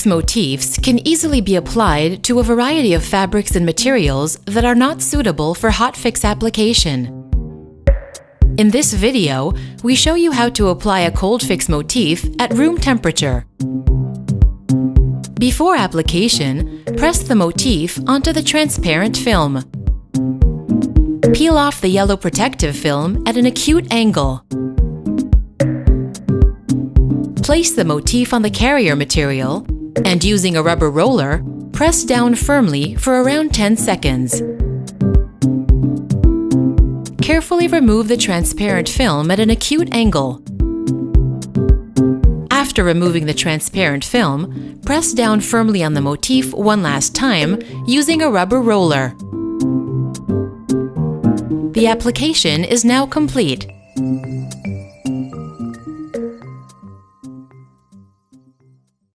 fix motifs can easily be applied to a variety of fabrics and materials that are not suitable for hot fix application. In this video, we show you how to apply a cold fix motif at room temperature. Before application, press the motif onto the transparent film. Peel off the yellow protective film at an acute angle. Place the motif on the carrier material and, using a rubber roller, press down firmly for around 10 seconds. Carefully remove the transparent film at an acute angle. After removing the transparent film, press down firmly on the motif one last time using a rubber roller. The application is now complete.